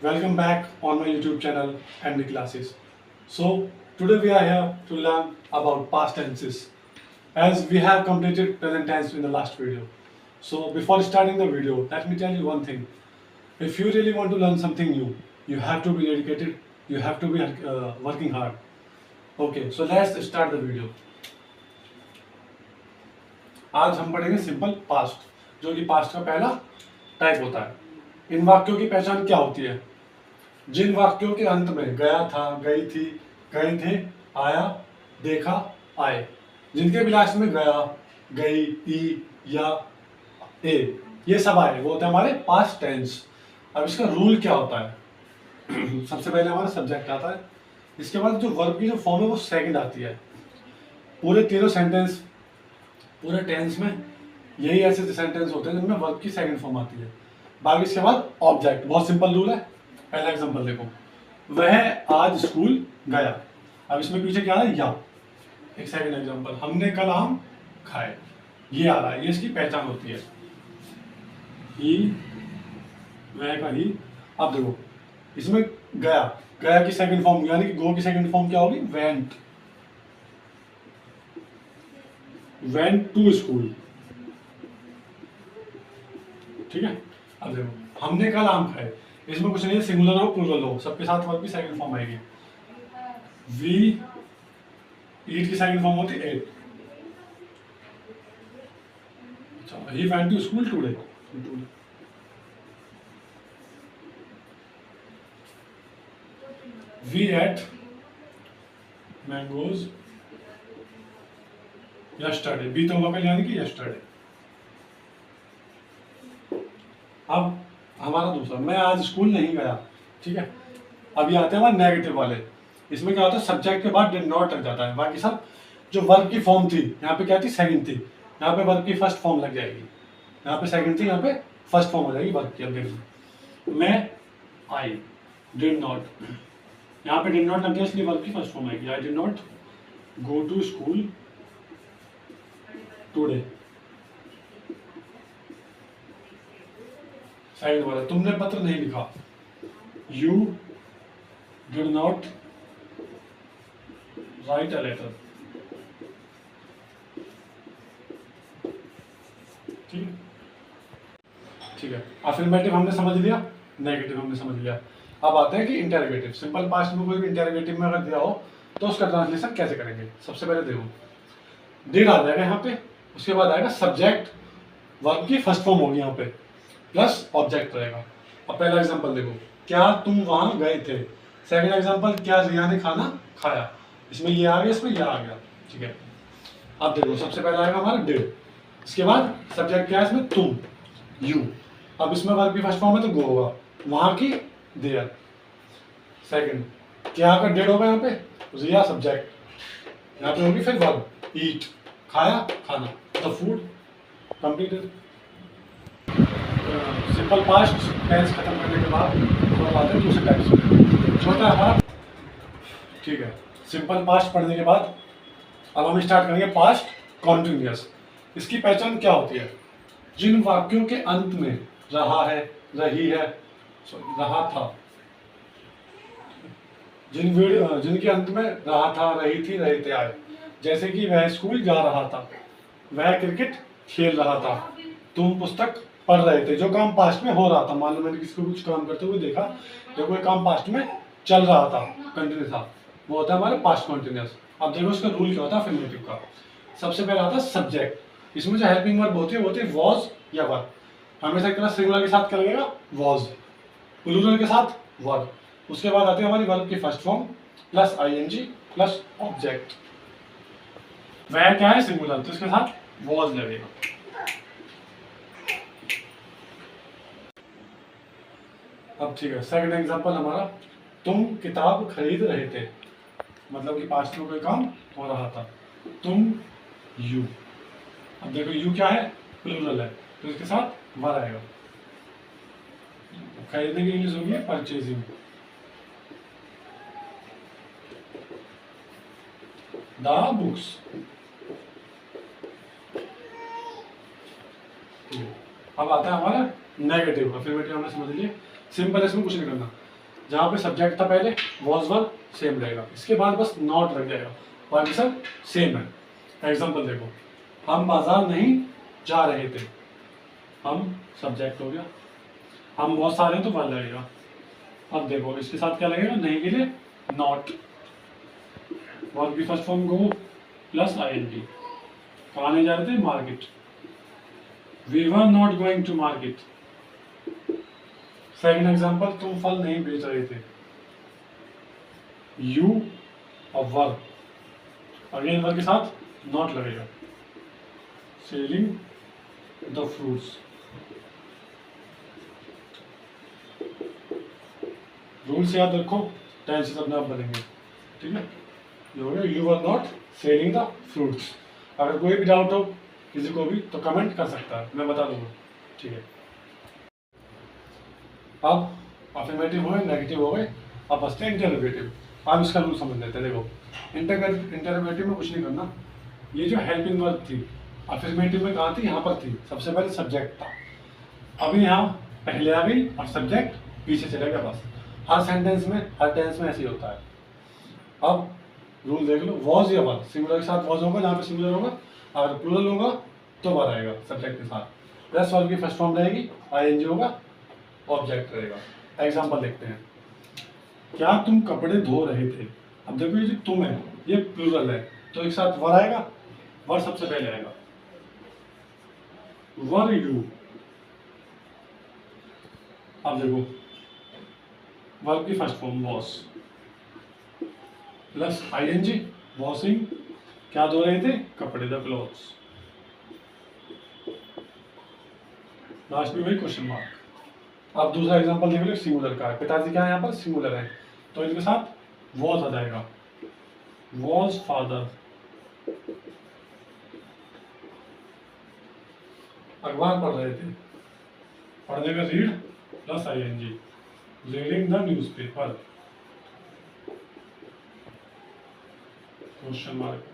Welcome back on my YouTube channel and the classes. So today we are here to learn about past tenses as we have completed present tense in the last video. So before starting the video, let me tell you one thing. If you really want to learn something new, you have to be dedicated, you have to be working hard. Okay, so let's start the video. आज हम पढ़ेंगे simple past जो कि past का पहला type होता है। इन वाक्यों की पहचान क्या होती है? जिन वाक्यों के अंत में गया था, गई थी, गए थे, आया, देखा, आए, जिनके भी लास्ट में गया, गई, ई या ए ये सब आए वो होते हैं हमारे पास्ट टेंस। अब इसका रूल क्या होता है? सबसे पहले हमारा सब्जेक्ट आता है, इसके बाद जो वर्ब की जो फॉर्म है वो सेकंड आती है। पूरे तीनों सेंटेंस पूरे टेंस में यही ऐसे सेंटेंस होते हैं जिनमें वर्ब की सेकंड फॉर्म आती है। बाकी इसके बाद ऑब्जेक्ट, बहुत सिंपल रूल है। पहला एग्जांपल देखो, वह आज स्कूल गया। अब इसमें पीछे क्या है? या। एक सेकंड एग्जांपल, हमने कल आम खाए। ये आ रहा है, ये इसकी पहचान होती है। ही, वह का ही। अब देखो इसमें गया, गया की सेकंड फॉर्म यानी कि गो की सेकंड फॉर्म क्या होगी? वेंट। Went to school. ठीक है। अब देखो हमने कल आम खाए, इसमें कुछ नहीं है, सिंगुलर हो प्लूरल हो सबके साथ वर्ब की सेकंड फॉर्म आएगी। वी ईट की सेकंड फॉर्म होती है एट। अच्छा, he went to school today. We ate mangoes yesterday. बी तो होगा कल यानी कि यस्टरडे। अब हमारा दूसरा, मैं आज स्कूल नहीं गया। ठीक है। अब ये आते हैं हमारे नेगेटिव वाले। इसमें क्या होता है? सब्जेक्ट के बाद डिड नॉट लग जाता है। बाकी सब जो वर्ब की फॉर्म थी यहाँ पे क्या थी? सेकंड थी। यहाँ पे वर्ब की फर्स्ट फॉर्म लग जाएगी। यहाँ पे सेकंड थी, यहाँ पे फर्स्ट फॉर्म हो जाएगी वर्ब की। अब देखो मैं आई डिड नॉट, यहाँ पे डिड नॉट लग गया इसलिए वर्ब की फर्स्ट फॉर्म आएगी। I did not go to school today. Second वाला, तुमने पत्र नहीं लिखा। You did not write a letter. ठीक है। ठीक है, अफर्मेटिव हमने समझ लिया, नेगेटिव हमने समझ लिया। अब आते हैं कि इंटरोगेटिव। सिंपल पास्ट में कोई भी इंटरोगेटिव में अगर दिया हो तो उसका ट्रांसलेशन कैसे करेंगे? सबसे पहले देखो डिड आ जाएगा यहाँ पे, उसके बाद आएगा सब्जेक्ट, वर्ब की फर्स्ट फॉर्म होगी यहाँ पे, प्लस ऑब्जेक्ट रहेगा। अब पहला एग्जांपल देखो, क्या तुम वहां गए थे। सेकंड एग्जांपल, क्या रिया ने खाना खाया। इसमें ये आ गया, इसमें ये आ गया। ठीक है। अब देखो सबसे पहला आएगा हमारा डिड, इसके बाद सब्जेक्ट क्या है इसमें? तुम, यू। अब इसमें वर्ब की फर्स्ट फॉर्म है तो गो होगा, वहां की देयर। सेकंड क्या का डेड होगा यहाँ पे? रिया सब्जेक्ट, यहाँ पे होगी फिर वर्ब ईट, खाया खाना, the food completed. Simple past tense खत्म करने के बाद हम आते हैं दूसरे टाइप से। छोटा हमारा, ठीक है, सिंपल पास्ट पढ़ने के बाद अब हम स्टार्ट करेंगे पास्ट कॉन्टिन्यूअस। इसकी पहचान क्या होती है? जिन वाक्यों के अंत में रहा है, रही है, रहा था, जिनके अंत में रहा था, रही थी, रहे थे आए। जैसे कि वह स्कूल जा रहा था, वह क्रिकेट खेल रहा था, तुम पुस्तक पढ़ रहे थे। जो काम पास्ट में हो रहा था, मान लो मैंने किसी को कुछ काम करते हुए देखा, जो कोई काम पास्ट में चल रहा था, कंटिन्यू था, वो होता है हमारा पास्ट कॉन्टिन्यूअस। अब देखो इसका रूल क्या होता है अफर्मेटिव का। सबसे पहला आता है सब्जेक्ट। इसमें जो हेल्पिंग वर्ब होती है वो होती है वॉज या वर। हमेशा क्या सिंगुलर के साथ क्या लगेगा? वॉज। प्लूरल के साथ वर। उसके बाद आती है हमारी वर्ब की first form plus ING plus object. वह क्या है? सिंगुलर, तो इसके साथ वॉज लगेगा। अब ठीक है, सेकंड एग्जांपल हमारा, तुम किताब खरीद रहे थे, मतलब कि पास्ट में कोई काम हो रहा था। तुम, यू। अब देखो यू क्या है? प्लूरल है, तो इसके साथ वर आएगा। खरीदने की इंग्लिश होगी परचेजिंग। The books. अब आता है हमारा नेगेटिव। अफर्मेटिव हमने समझ लिया, सिंपल, इसमें कुछ नहीं करना। जहाँ पे सब्जेक्ट था पहले वॉज वर्ब सेम रहेगा, इसके बाद बस नॉट लग जाएगा, बाकी सब सेम है। एग्जाम्पल देखो, हम बाजार नहीं जा रहे थे, हम सब्जेक्ट हो गया, हम बहुत सारे हैं तो वर्ब लगेगा। अब देखो इसके साथ क्या लगेगा, नहीं के लिए नॉट, वर्ब की first form go plus ING। कहाँ नहीं जा रहे थे, market. We were not going to market. Second example, तुम फल नहीं बेच रहे थे, यू और वर्ब, अगेन वर्ब के साथ नॉट लगेगा, सेलिंग द फ्रूट्स। रूल्स याद रखो, टेंसेस अपने आप बनेंगे, ठीक है। ये हो गया, you are not selling the fruits. अगर कोई भी डाउट हो किसी को भी तो कमेंट कर सकता है, मैं बता दूंगा, ठीक है। अब अफर्मेटिव हो गए, नेगेटिव हो गए, अब बचते हैं इंटरोगेटिव। अब इसका रूल समझ लेते हैं। देखो इंटरोगेटिव में कुछ नहीं करना, ये जो हेल्पिंग वर्ब थी अफर्मेटिव में कहाँ थी, यहाँ पर थी, सबसे पहले सब्जेक्ट था, अभी यहाँ पहले आ गई और सब्जेक्ट पीछे चले गया, बस। हर सेंटेंस में, हर टेंस में ऐसे ही होता है। अब रूल देख लो, वॉज या वर, सिंगुलर के साथ वॉज होगा, जहाँ पे सिंगुलर होगा, अगर प्लूरल होगा तो वर आएगा सब्जेक्ट के साथ, प्लस वर्ब की फर्स्ट फॉर्म रहेगी, ING होगा, ऑब्जेक्ट रहेगा। एग्जांपल देखते हैं, क्या तुम कपड़े धो रहे थे। अब देखो ये जो तुम है ये प्लूरल है, तो एक साथ वर आएगा, वर सबसे पहले आएगा, वर यू। अब देखो वर्ब की first form wash plus ING, washing, क्या धो रहे थे, कपड़े, द क्लॉथ्स। लास्ट में वही क्वेश्चन मार्क। अब दूसरा एग्जांपल देख लो, सिंगुलर का है, पिताजी क्या है, यहाँ पर सिंगुलर है, तो इनके साथ वॉज आ जाएगा, वॉज फादर। अखबार पढ़ रहे थे, पढ़ने का read plus ING, reading the newspaper, question mark.